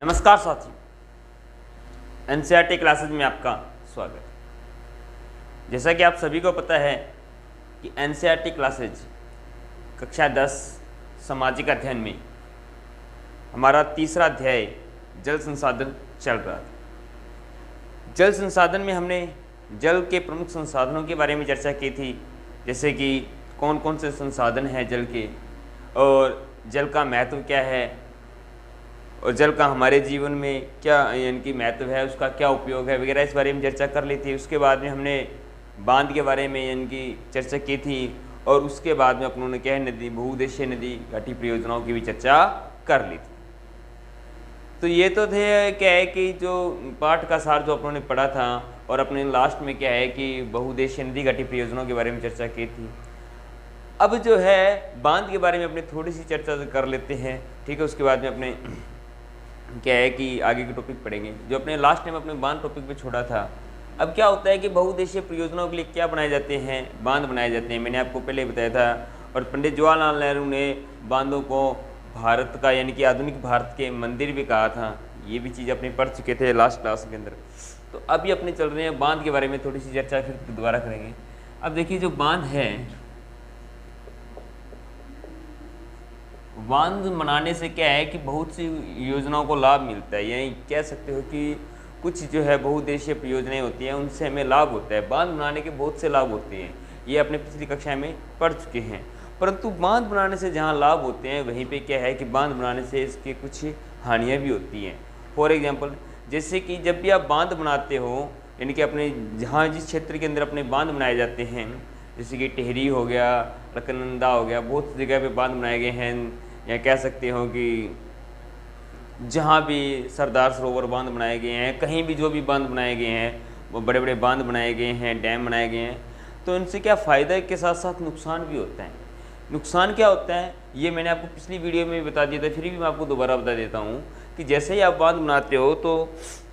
नमस्कार साथियों, NCERT classes में आपका स्वागत है। जैसा कि आप सभी को पता है कि एनसीईआरटी क्लासेज कक्षा 10 सामाजिक अध्ययन में हमारा तीसरा अध्याय जल संसाधन चल रहा था। जल संसाधन में हमने जल के प्रमुख संसाधनों के बारे में चर्चा की थी, जैसे कि कौन कौन से संसाधन हैं जल के और जल का महत्व क्या है और जल का हमारे जीवन में क्या यानी कि महत्व है, उसका क्या उपयोग है वगैरह, इस बारे में चर्चा कर ली थी। उसके बाद में हमने बांध के बारे में यानी कि चर्चा की थी और उसके बाद में अपनों ने क्या है नदी बहुउद्देशीय नदी घाटी परियोजनाओं की भी चर्चा कर ली थी। तो ये तो थे क्या है कि जो पाठ का सार जो अपनों ने पढ़ा था और अपने लास्ट में क्या है कि बहुउद्देशीय नदी घाटी परियोजनाओं के बारे में चर्चा की थी। अब जो है बांध के बारे में अपने थोड़ी सी चर्चा कर लेते हैं, ठीक है। उसके बाद में अपने क्या है कि आगे के टॉपिक पढ़ेंगे जो अपने लास्ट टाइम अपने बांध टॉपिक पे छोड़ा था। अब क्या होता है कि बहुउद्देशीय परियोजनाओं के लिए क्या बनाए जाते हैं, बांध बनाए जाते हैं। मैंने आपको पहले बताया था और पंडित जवाहरलाल नेहरू ने बांधों को भारत का यानी कि आधुनिक भारत के मंदिर भी कहा था। ये भी चीज़ अपने पढ़ चुके थे लास्ट क्लास के अंदर। तो अभी अपने चल रहे हैं बांध के बारे में थोड़ी सी चर्चा फिर दोबारा करेंगे। अब देखिए जो बांध है, बांध बनाने से क्या है कि बहुत सी योजनाओं को लाभ मिलता है। यही कह सकते हो कि कुछ जो है बहुउद्देशीय परियोजनाएं होती हैं उनसे हमें लाभ होता है। बांध बनाने के बहुत से लाभ होते हैं, ये अपने पिछली कक्षा में पढ़ चुके हैं। परंतु बांध बनाने से जहाँ लाभ होते हैं वहीं पे क्या है कि बांध बनाने से इसके कुछ हानियाँ भी होती हैं। फॉर एग्जाम्पल, जैसे कि जब भी आप बांध बनाते हो यानी कि अपने जहाँ जिस क्षेत्र के अंदर अपने बांध बनाए जाते हैं, जैसे कि टिहरी हो गया, अलकनंदा हो गया, बहुत सी जगह पे बांध बनाए गए हैं। या कह सकते हो कि जहाँ भी सरदार सरोवर बांध बनाए गए हैं, कहीं भी जो भी बांध बनाए गए हैं, वो बड़े बड़े बांध बनाए गए हैं, डैम बनाए गए हैं, तो इनसे क्या फ़ायदा के साथ साथ नुकसान भी होता है। नुकसान क्या होता है ये मैंने आपको पिछली वीडियो में बता दिया था, फिर भी मैं आपको दोबारा बता देता हूँ कि जैसे ही आप बांध बनाते हो तो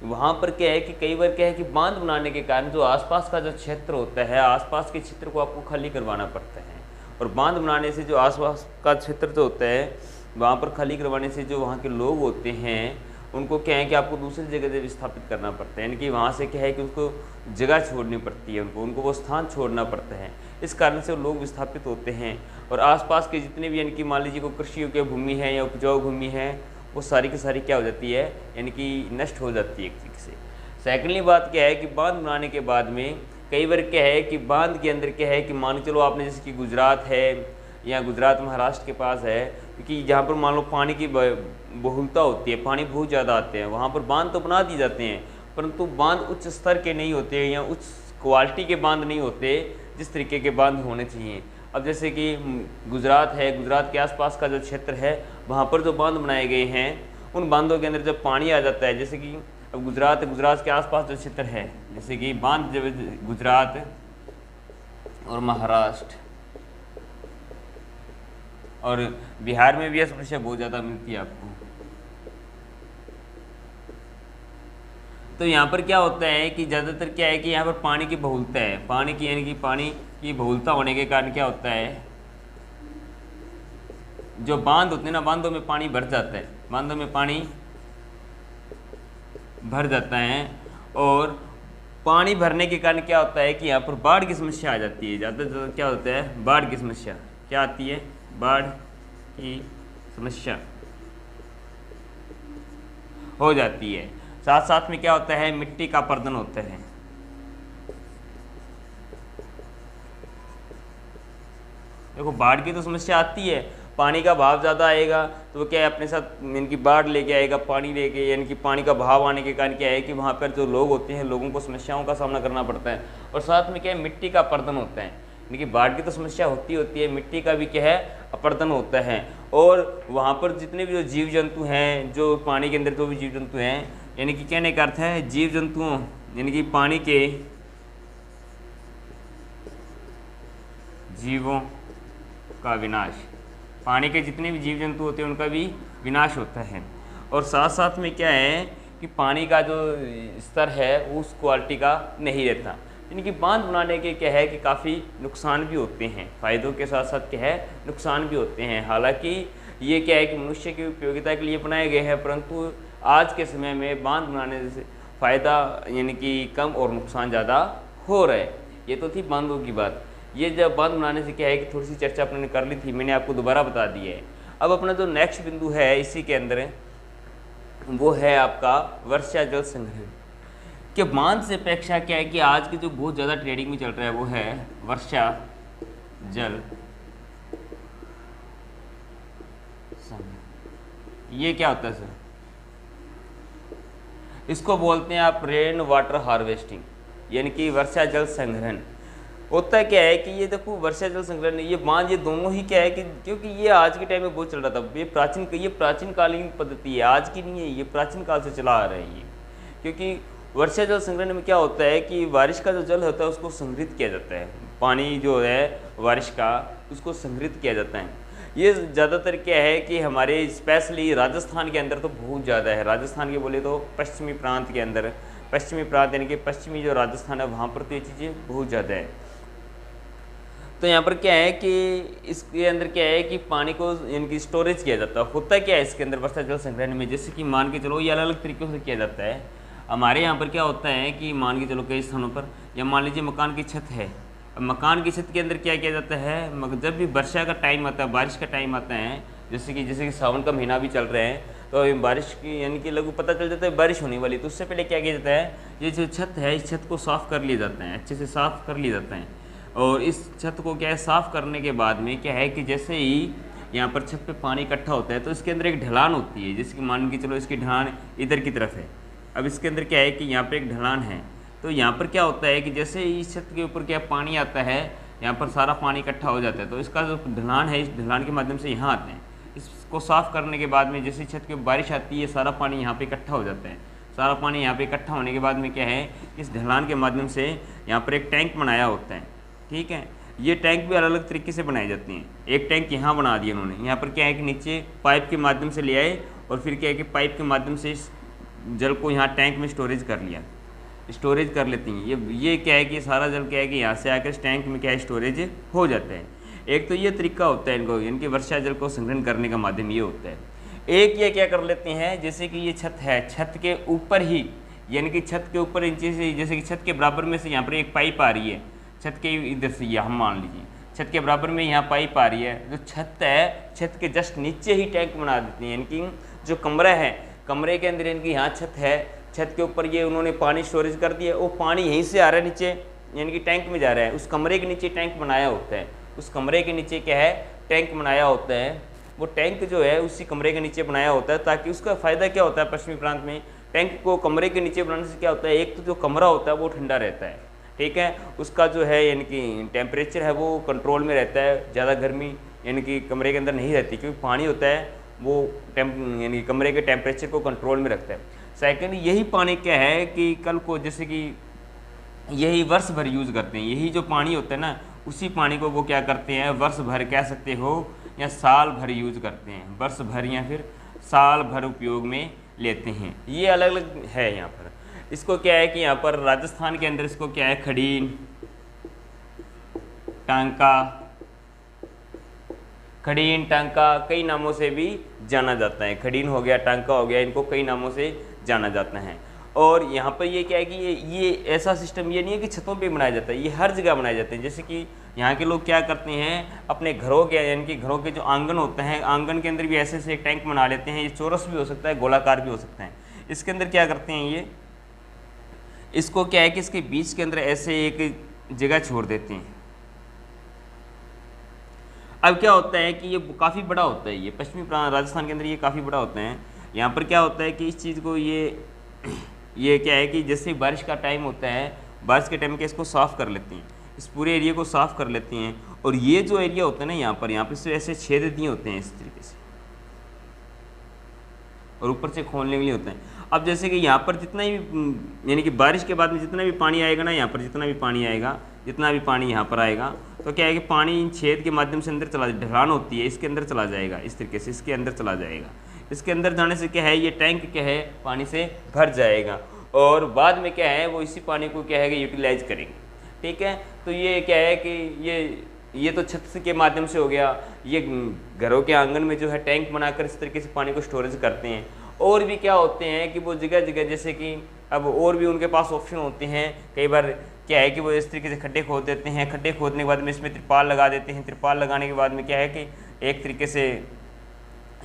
वहाँ पर क्या है कि कई बार क्या है कि बांध बनाने के कारण जो आसपास का जो क्षेत्र होता है, आसपास के क्षेत्र को आपको खाली करवाना पड़ता है। और बांध बनाने से जो आसपास का क्षेत्र जो होता है वहाँ पर खाली करवाने से जो वहाँ के लोग होते हैं उनको क्या है कि आपको दूसरी जगह से विस्थापित करना पड़ता है। यानी कि वहाँ से क्या है कि उसको जगह छोड़नी पड़ती है, उनको वो स्थान छोड़ना पड़ता है। इस कारण से लोग विस्थापित होते हैं और आसपास के जितने भी यानी कि मान लीजिए कोई कृषि योग्य भूमि है या उपजाऊ भूमि है, वो सारी की सारी क्या हो जाती है यानी कि नष्ट हो जाती है एक तरीके से। सेकेंडली बात क्या है कि बांध बनाने के बाद में कई बार क्या है कि बांध के अंदर क्या है कि मान चलो आपने जैसे कि गुजरात है या गुजरात महाराष्ट्र के पास है, क्योंकि जहाँ पर मान लो पानी की बहुलता होती है, पानी बहुत ज़्यादा आते हैं, वहाँ पर बांध तो बना दिए जाते हैं परंतु बांध उच्च स्तर के नहीं होते या उच्च क्वालिटी के बांध नहीं होते जिस तरीके के बांध होने चाहिए। अब जैसे कि गुजरात है, गुजरात के आसपास का जो क्षेत्र है वहाँ पर जो बांध बनाए गए हैं उन बांधों के अंदर जब पानी आ जाता है, जैसे कि अब गुजरात के आसपास जो क्षेत्र है, जैसे कि बांध जब गुजरात और महाराष्ट्र और बिहार में भी यह समस्या बहुत ज़्यादा मिलती है आपको। तो यहाँ पर क्या होता है कि ज़्यादातर क्या है कि यहाँ पर पानी की बहुलता है, पानी की यानी कि पानी की बहुलता होने के कारण क्या होता है, जो बांध होते हैं ना, बांधों में पानी भर जाता है, बांधों में पानी भर जाता है और पानी भरने के कारण क्या होता है कि यहाँ पर बाढ़ की समस्या आ जाती है। ज़्यादा से ज़्यादा क्या होता है, बाढ़ की समस्या क्या आती है, बाढ़ की समस्या हो जाती है। साथ साथ में क्या होता है, मिट्टी का अपरदन होता है। देखो बाढ़ की तो समस्या आती है, पानी का बहाव ज़्यादा आएगा तो वो क्या है अपने साथ यानी कि बाढ़ लेके आएगा, पानी लेके, यानी कि पानी का बहाव आने के कारण क्या है कि वहाँ पर जो लोग होते हैं लोगों को समस्याओं का सामना करना पड़ता है। और साथ में क्या है, मिट्टी का अपरदन होता है, यानी कि बाढ़ की तो समस्या होती है, मिट्टी का भी क्या है अपरदन होता है। और वहाँ पर जितने भी जो जीव जंतु हैं, जो पानी के अंदर जो भी जीव जंतु हैं, यानी कि कहने का अर्थ है जीव जंतुओं यानी कि पानी के जीवों का विनाश, पानी के जितने भी जीव जंतु होते हैं उनका भी विनाश होता है। और साथ साथ में क्या है कि पानी का जो स्तर है उस क्वालिटी का नहीं रहता। यानी कि बांध बनाने के क्या है कि काफ़ी नुकसान भी होते हैं, फ़ायदों के साथ साथ क्या है नुकसान भी होते हैं। हालांकि ये क्या है कि मनुष्य की उपयोगिता के लिए बनाए गए हैं, परंतु आज के समय में बांध बनाने से फ़ायदा यानी कि कम और नुकसान ज़्यादा हो रहा है। ये तो थी बांधों की बात। ये जब बांध बनाने से क्या है कि थोड़ी सी चर्चा अपने कर ली थी, मैंने आपको दोबारा बता दी है। अब अपना जो नेक्स्ट बिंदु है इसी के अंदर वो है आपका वर्षा जल संग्रहण। कि बांध से अपेक्षा क्या है कि आज की जो बहुत ज़्यादा ट्रेडिंग में चल रहा है वो है वर्षा जल संग्रहण। ये क्या होता है सर? इसको बोलते हैं आप रेन वाटर हार्वेस्टिंग, यानी कि वर्षा जल संग्रहण। होता क्या है कि ये देखो वर्षा जल संग्रहण, ये बांध, ये दोनों ही क्या है कि क्योंकि ये आज के टाइम में बहुत चल रहा था। ये प्राचीन कालीन पद्धति है, आज की नहीं है, ये प्राचीन काल से चला आ रही है। क्योंकि वर्षा जल संग्रहण में क्या होता है कि बारिश का जो जल होता है उसको संग्रहित किया जाता है। पानी जो है बारिश का उसको संग्रहित किया जाता है। ये ज़्यादातर क्या है कि हमारे स्पेशली राजस्थान के अंदर तो बहुत ज़्यादा है। राजस्थान के बोले तो पश्चिमी प्रांत के अंदर, पश्चिमी प्रांत यानी कि पश्चिमी जो राजस्थान है वहाँ पर तो ये चीज़ें बहुत ज़्यादा है। तो यहाँ पर क्या है कि इसके अंदर क्या है कि पानी को यानी कि स्टोरेज किया जाता है। होता क्या है इसके अंदर वर्षा जल संग्रहण में, जैसे कि मान के चलो ये अलग अलग तरीक़ों से किया जाता है। हमारे यहाँ पर क्या होता है कि मान के चलो कई स्थानों पर, या मान लीजिए मकान की छत है, अब मकान की छत के अंदर क्या किया जाता है, जब भी वर्षा का टाइम आता है, बारिश का टाइम आता है, जैसे कि सावन का महीना भी चल रहे हैं, तो बारिश की यानी कि लगभग पता चल जाता है बारिश होने वाली, तो उससे पहले क्या किया जाता है, ये जो छत है इस छत को साफ़ कर लिया जाता है, अच्छे से साफ़ कर लिया जाता है। और इस छत को क्या है साफ़ करने के बाद में क्या है कि जैसे ही यहाँ पर छत पे पानी इकट्ठा होता है तो इसके अंदर एक ढलान होती है, जैसे कि मान के चलो इसकी ढलान इधर की तरफ है। अब इसके अंदर क्या है कि यहाँ पे एक ढलान है, तो यहाँ पर क्या होता है कि जैसे ही इस छत के ऊपर क्या पानी आता है, यहाँ पर सारा पानी इकट्ठा हो जाता है, तो इसका जो ढलान है इस ढलान के माध्यम से यहाँ आते हैं। इसको साफ़ करने के बाद में जैसे छत के ऊपर बारिश आती है सारा पानी यहाँ पे इकट्ठा हो जाता है। सारा पानी यहाँ पे इकट्ठा होने के बाद में क्या है, इस ढलान के माध्यम से यहाँ पर एक टैंक बनाया होता है। ठीक है, ये टैंक भी अलग अलग तरीके से बनाई जाती हैं। एक टैंक यहाँ बना दिया उन्होंने, यहाँ पर क्या है कि नीचे पाइप के माध्यम से ले आए और फिर क्या है कि पाइप के माध्यम से इस जल को यहाँ टैंक में स्टोरेज कर लिया, स्टोरेज कर लेती हैं। ये क्या है कि सारा जल क्या है कि यहाँ से आकर इस टैंक में क्या है स्टोरेज हो जाता है। एक तो ये तरीका होता है इनको, इनके वर्षा जल को संग्रहण करने का माध्यम ये होता है। एक ये क्या कर लेते हैं, जैसे कि ये छत है, छत के ऊपर ही यानी कि छत के ऊपर नीचे से जैसे कि छत के बराबर में से यहाँ पर एक पाइप आ रही है, छत के इधर से ये हम मान लीजिए छत के बराबर में यहाँ पाइप आ रही है, जो छत है छत के जस्ट नीचे ही टैंक बना देती है। यानी कि जो कमरा है, कमरे के अंदर इनकी यहाँ छत है, छत के ऊपर ये उन्होंने पानी स्टोरेज कर दिया, वो पानी यहीं से आ रहा है नीचे यानी कि टैंक में जा रहा है। उस कमरे के नीचे टैंक बनाया होता है, उस कमरे के नीचे क्या है टैंक बनाया होता है। वो टैंक जो है उसी कमरे के नीचे बनाया होता है, ताकि उसका फ़ायदा क्या होता है पश्चिमी प्रांत में टैंक को कमरे के नीचे बनाने से क्या होता है, एक तो जो कमरा होता है वो ठंडा रहता है। ठीक है, उसका जो है यानी कि टेम्परेचर है वो कंट्रोल में रहता है, ज़्यादा गर्मी यानी कि कमरे के अंदर नहीं रहती, क्योंकि पानी होता है वो यानी कमरे के टेम्परेचर को कंट्रोल में रखता है। सेकंड, यही पानी क्या है कि कल को जैसे कि यही वर्ष भर यूज़ करते हैं, यही जो पानी होता है ना उसी पानी को वो क्या करते हैं वर्ष भर कह सकते हो या साल भर यूज़ करते हैं, वर्ष भर या फिर साल भर उपयोग में लेते हैं। ये अलग अलग है यहाँ पर। इसको क्या है कि यहाँ पर राजस्थान के अंदर इसको क्या है खड़ीन, टांका, खड़ीन टांका कई नामों से भी जाना जाता है। खड़ीन हो गया, टांका हो गया, इनको कई नामों से जाना जाता है। और यहाँ पर ये क्या है कि ये ऐसा सिस्टम ये नहीं है कि छतों पे बनाया जाता है, ये हर जगह बनाए जाते हैं। जैसे कि यहाँ के लोग क्या करते हैं अपने घरों के यानी कि घरों के जो आंगन होते हैं, आंगन के अंदर भी ऐसे से एक टैंक बना लेते हैं। ये चौरस भी हो सकता है, गोलाकार भी हो सकता है। इसके अंदर क्या करते हैं ये, इसको क्या है कि इसके बीच के अंदर ऐसे एक जगह छोड़ देते हैं। अब क्या होता है कि ये काफ़ी बड़ा होता है, ये पश्चिमी राजस्थान के अंदर ये काफ़ी बड़ा होता है। यहाँ पर क्या होता है कि इस चीज़ को ये क्या है कि जैसे बारिश का टाइम होता है, बारिश के टाइम के इसको साफ़ कर लेती हैं, इस पूरे एरिया को साफ़ कर लेती हैं। और ये जो एरिया होता है ना यहाँ पर से ऐसे छेद दिए होते हैं इस तरीके से, और ऊपर से खोलने के लिए होते हैं। अब जैसे कि यहाँ पर जितना भी यानी कि बारिश के बाद में जितना भी पानी आएगा ना, यहाँ पर जितना भी पानी आएगा, जितना भी पानी यहाँ पर आएगा, तो क्या है कि पानी इन छेद के माध्यम से अंदर चला, ढलान होती है इसके अंदर चला जाएगा, इस तरीके से इसके अंदर चला जाएगा। इसके अंदर जाने से क्या है ये टैंक क्या है पानी से भर जाएगा, और बाद में क्या है वो इसी पानी को क्या है कि यूटिलाइज करेंगे। ठीक है, तो ये क्या है कि ये तो छत के माध्यम से हो गया। ये घरों के आंगन में जो है टैंक बनाकर इस तरीके से पानी को स्टोरेज करते हैं। और भी क्या होते हैं कि वो जगह जगह जैसे कि अब और भी उनके पास ऑप्शन होते हैं। कई बार क्या है कि वो इस तरीके से खड्डे खोद देते हैं, खड्डे खोदने के बाद में इसमें तिरपाल लगा देते हैं, तिरपाल लगाने के बाद में क्या है कि एक तरीके से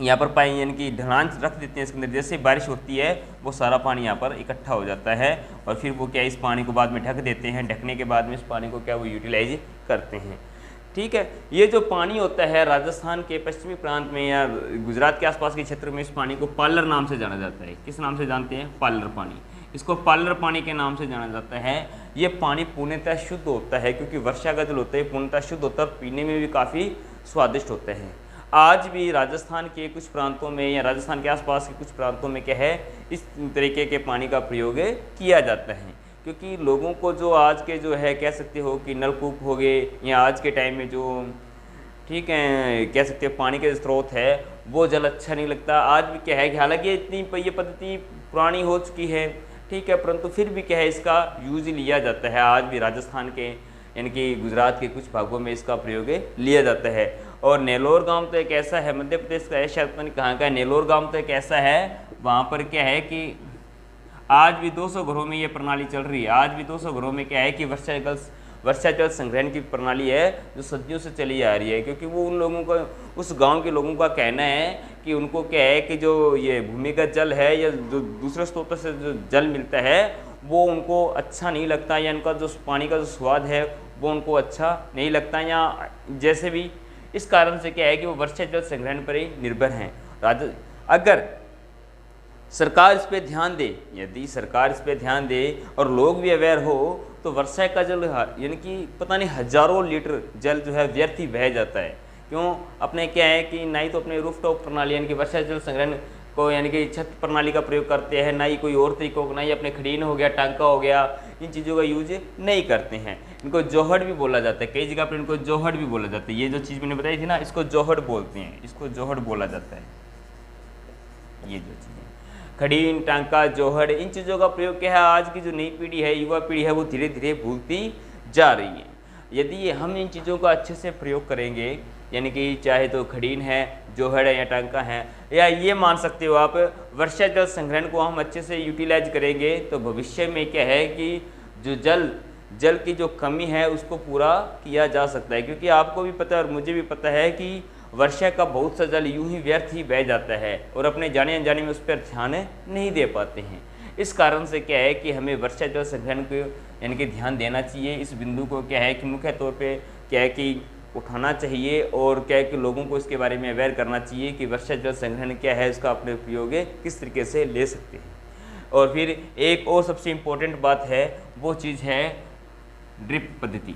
यहाँ पर पानी यानी कि ढलान रख देते हैं इसके अंदर। जैसे बारिश होती है वो सारा पानी यहाँ पर इकट्ठा हो जाता है और फिर वो क्या इस पानी को बाद में ढक देते हैं। ढकने के बाद में इस पानी को क्या वो यूटिलाइज करते हैं। ठीक है, ये जो पानी होता है राजस्थान के पश्चिमी प्रांत में या गुजरात के आसपास के क्षेत्र में इस पानी को पार्लर नाम से जाना जाता है। किस नाम से जानते हैं? पार्लर पानी। इसको पार्लर पानी के नाम से जाना जाता है। ये पानी पूर्णतः शुद्ध होता है क्योंकि वर्षा का जल होता है, पूर्णतः शुद्ध होता है और पीने में भी काफ़ी स्वादिष्ट होता है। आज भी राजस्थान के कुछ प्रांतों में या राजस्थान के आसपास के कुछ प्रांतों में क्या है इस तरीके के पानी का प्रयोग किया जाता है क्योंकि लोगों को जो आज के जो है कह सकते हो कि नलकूप हो गए या आज के टाइम में जो ठीक है कह सकते हो पानी के स्रोत है वो जल अच्छा नहीं लगता। आज भी क्या है कि हालांकि इतनी ये पद्धति पुरानी हो चुकी है, ठीक है, परंतु फिर भी क्या है इसका यूज लिया जाता है। आज भी राजस्थान के यानी कि गुजरात के कुछ भागों में इसका प्रयोग लिया जाता है। और नेलोर गांव तो एक ऐसा है, मध्य प्रदेश का है, शायद पता नहीं कहाँ का है, नेलोर गांव तो एक ऐसा है, वहाँ पर क्या है कि आज भी 200 घरों में ये प्रणाली चल रही है। आज भी 200 घरों में क्या है कि वर्षा जल संग्रहण की प्रणाली है जो सदियों से चली आ रही है क्योंकि वो उन लोगों का उस गांव के लोगों का कहना है कि उनको क्या है कि जो ये भूमिगत जल है या जो दूसरे स्रोतों से जो जल मिलता है वो उनको अच्छा नहीं लगता या उनका जो पानी का जो स्वाद है वो उनको अच्छा नहीं लगता या जैसे भी इस कारण से क्या है कि वो वर्षा जल संग्रहण पर ही निर्भर हैं। अगर सरकार इस पे ध्यान दे, यदि सरकार इस पे ध्यान दे और लोग भी अवेयर हो तो वर्षा का जल यानी कि पता नहीं हजारों लीटर जल जो है व्यर्थ ही बह जाता है। क्यों? अपने क्या है कि ना ही तो अपने रूफटॉप प्रणाली यानी कि वर्षा जल संग्रहण को यानी कि छत प्रणाली का प्रयोग करते हैं, ना ही कोई और तरीकों को, ना ही अपने खड़ीन हो गया, टांका हो गया, इन चीज़ों का यूज नहीं करते हैं। इनको जोहड़ भी बोला जाता है, कई जगह पर इनको जोहड़ भी बोला जाता है। ये जो चीज़ मैंने बताई थी ना, इसको जोहड़ बोलते हैं, इसको जोहड़ बोला जाता है। ये जो चीज़ खड़ीन, टांका, जोहड़, इन चीज़ों का प्रयोग क्या है आज की जो नई पीढ़ी है, युवा पीढ़ी है, वो धीरे धीरे भूलती जा रही है। यदि हम इन चीज़ों का अच्छे से प्रयोग करेंगे यानी कि चाहे तो खड़ीन है, जोहड़ है या टांका है, या ये मान सकते हो आप वर्षा जल संग्रहण को हम अच्छे से यूटिलाइज करेंगे तो भविष्य में क्या है कि जो जल की जो कमी है उसको पूरा किया जा सकता है। क्योंकि आपको भी पता है और मुझे भी पता है कि वर्षा का बहुत सा जल यूं ही व्यर्थ ही बह जाता है और अपने जाने अनजाने में उस पर ध्यान नहीं दे पाते हैं। इस कारण से क्या है कि हमें वर्षा जल संग्रहण को यानी कि ध्यान देना चाहिए। इस बिंदु को क्या है कि मुख्य तौर पे क्या है कि उठाना चाहिए और क्या है कि लोगों को इसके बारे में अवेयर करना चाहिए कि वर्षा जल संग्रहण क्या है, इसका अपने उपयोग किस तरीके से ले सकते हैं। और फिर एक और सबसे इम्पोर्टेंट बात है, वो चीज़ है ड्रिप पद्धति।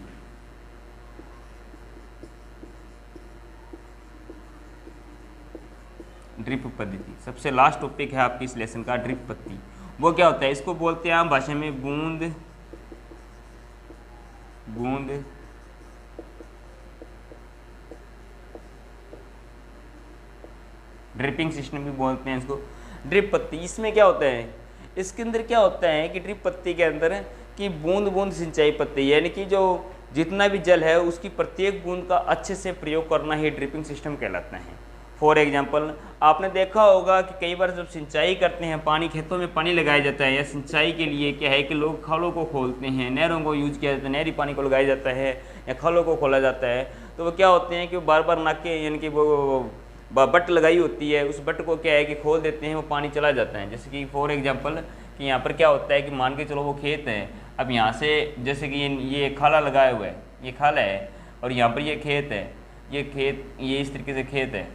ड्रिप पद्धति सबसे लास्ट टॉपिक है आपकी इस लेसन का, ड्रिप पद्धति। वो क्या होता है? इसको बोलते हैं आम भाषा में बूंद बूंद ड्रिपिंग सिस्टम भी बोलते हैं इसको, ड्रिप पद्धति। इसमें क्या होता है, इसके अंदर क्या होता है कि ड्रिप पद्धति के अंदर कि बूंद बूंद सिंचाई पद्धति, यानी कि जो जितना भी जल है उसकी प्रत्येक बूंद का अच्छे से प्रयोग करना ही ड्रिपिंग सिस्टम कहलाता है। फॉर एग्जाम्पल आपने देखा होगा कि कई बार जब सिंचाई करते हैं, पानी खेतों में पानी लगाया जाता है या सिंचाई के लिए क्या है कि लोग खालों को खोलते हैं, नहरों को यूज किया जाता है, नहरी पानी को लगाया जाता है या खालों को खोला जाता है, तो वो क्या होते हैं कि बार बार नाके यानी कि वो बट लगाई होती है, उस बट को क्या है कि खोल देते हैं, वो पानी चला जाता है। जैसे कि फॉर एग्जांपल कि यहाँ पर क्या होता है कि मान के चलो वो खेत है, अब यहाँ से जैसे कि ये खाला लगाया हुआ है, ये खाला है और यहाँ पर ये खेत है, ये इस तरीके से खेत है,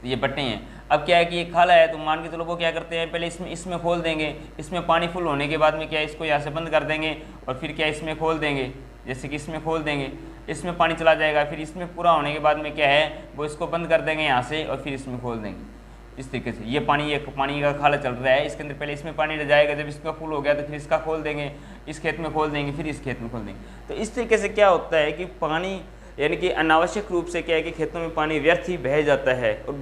ये बट्टे हैं। अब क्या है कि ये खाला है तो मान के चलो वो क्या करते हैं, पहले इसमें खोल देंगे, इसमें पानी फुल होने के बाद में क्या है इसको यहाँ से बंद कर देंगे और फिर क्या इसमें खोल देंगे, जैसे कि इसमें खोल देंगे, इसमें पानी चला जाएगा, फिर इसमें पूरा होने के बाद में क्या है वो इसको बंद कर देंगे यहाँ से और फिर इसमें खोल देंगे। इस तरीके से ये पानी का खाला चल रहा है, इसके अंदर पहले इसमें पानी रह जाएगा, जब इसका फुल हो गया तो फिर इसका खोल देंगे, इस खेत में खोल देंगे, फिर इस खेत में खोल देंगे। तो इस तरीके से क्या होता है कि पानी यानी कि अनावश्यक रूप से क्या है कि खेतों में पानी व्यर्थ ही बह जाता है और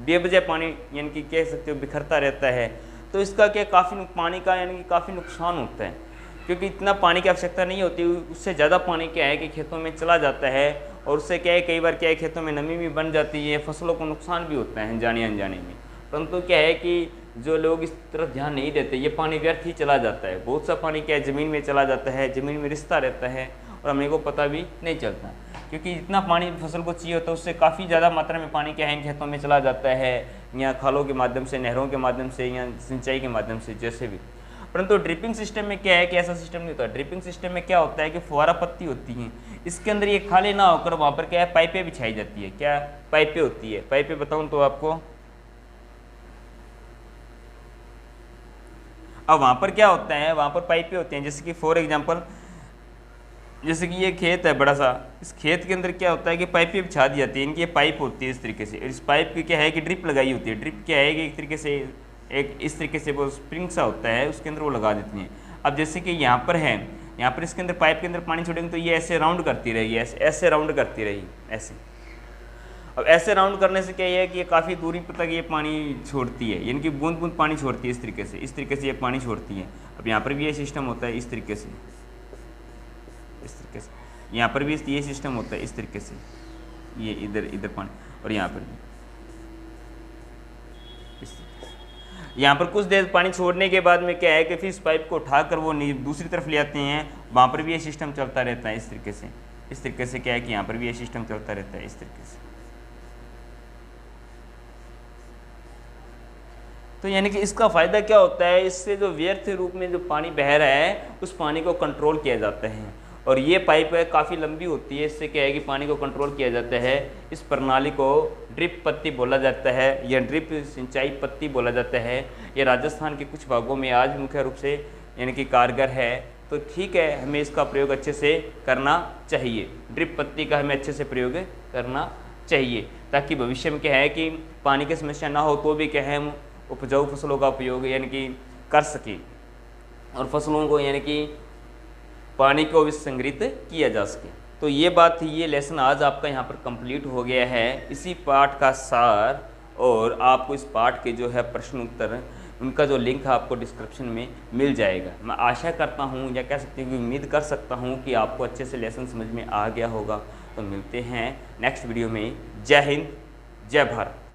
बेवजह पानी यानी कि कह सकते हो बिखरता रहता है। तो इसका क्या काफ़ी पानी का यानी कि काफ़ी नुकसान होता है, क्योंकि इतना पानी की आवश्यकता नहीं होती, उससे ज़्यादा पानी क्या है कि खेतों में चला जाता है और उससे क्या है कई बार क्या है खेतों में नमी भी बन जाती है, फसलों को नुकसान भी होता है जाने अनजाने में। परंतु क्या है कि जो लोग इस तरफ ध्यान नहीं देते, ये पानी व्यर्थ ही चला जाता है। बहुत सा पानी क्या है ज़मीन में चला जाता है, ज़मीन में रिश्ता रहता है और हमें को पता भी नहीं चलता, क्योंकि जितना पानी फसल को चाहिए होता है उससे काफ़ी ज़्यादा मात्रा में पानी क्या है खेतों में चला जाता है, या खालों के माध्यम से, नहरों के माध्यम से, या सिंचाई के माध्यम से, जैसे भी। परंतु ड्रिपिंग सिस्टम में क्या है कि ऐसा सिस्टम नहीं होता। ड्रिपिंग सिस्टम में क्या होता है कि फुहारा पत्ती होती हैं, इसके अंदर ये खाली ना होकर वहाँ पर क्या है पाइपें बिछाई जाती है। क्या पाइपें होती है? पाइपें बताऊँ तो आपको, अब वहाँ पर क्या होता है, वहाँ पर पाइपें होती हैं। जैसे कि फॉर एग्जांपल, जैसे कि ये खेत है बड़ा सा, इस खेत के अंदर क्या होता है कि पाइपें बिछा दी जाती है। इनकी ये पाइप होती है इस तरीके से, इस पाइप की क्या है कि ड्रिप लगाई होती है। ड्रिप क्या है कि एक तरीके से, एक इस तरीके से वो स्प्रिंग सा होता है, उसके अंदर वो लगा देती हैं। अब जैसे कि यहाँ पर है, यहाँ पर इसके अंदर पाइप के अंदर पानी छोड़ेंगे तो ये ऐसे राउंड करती रहेगी, ऐसे राउंड करती रहेगी, ऐसे। अब ऐसे राउंड करने से क्या है कि ये काफ़ी दूरी पर तक ये पानी छोड़ती है, यानी कि बूंद बूंद पानी छोड़ती है इस तरीके से, इस तरीके से ये पानी छोड़ती है। अब यहाँ पर भी ये सिस्टम होता है इस तरीके से, इस तरीके से, यहाँ पर भी ये सिस्टम होता है इस तरीके से, ये इधर पानी, और यहाँ पर भी इस तरीके से। यहाँ पर कुछ देर पानी छोड़ने के बाद में क्या है कि फिर इस पाइप को उठाकर वो दूसरी तरफ ले आते हैं, वहाँ पर भी ये सिस्टम चलता रहता है इस तरीके से। इस तरीके से क्या है कि यहाँ पर भी ये सिस्टम चलता रहता है इस तरीके से। तो यानी कि इसका फ़ायदा क्या होता है, इससे जो व्यर्थ रूप में जो पानी बह रहा है उस पानी को कंट्रोल किया जाता है। और ये पाइप है काफ़ी लंबी होती है, इससे क्या है कि पानी को कंट्रोल किया जाता है। इस प्रणाली को ड्रिप पत्ती बोला जाता है या ड्रिप सिंचाई पत्ती बोला जाता है। ये राजस्थान के कुछ भागों में आज मुख्य रूप से यानी कि कारगर है। तो ठीक है, हमें इसका प्रयोग अच्छे से करना चाहिए, ड्रिप पत्ती का हमें अच्छे से प्रयोग करना चाहिए, ताकि भविष्य में क्या है कि पानी की समस्या ना हो तो भी क्या है हम उपजाऊ फसलों का उपयोग यानी कि कर सके और फसलों को यानी कि पानी को भी संग्रहित किया जा सके। तो ये बात थी, ये लेसन आज आपका यहाँ पर कंप्लीट हो गया है, इसी पाठ का सार। और आपको इस पाठ के जो है प्रश्न उत्तर, उनका जो लिंक है आपको डिस्क्रिप्शन में मिल जाएगा। मैं आशा करता हूँ या कह सकते हैं कि उम्मीद कर सकता हूँ कि आपको अच्छे से लेसन समझ में आ गया होगा। तो मिलते हैं नेक्स्ट वीडियो में। जय हिंद, जय भारत।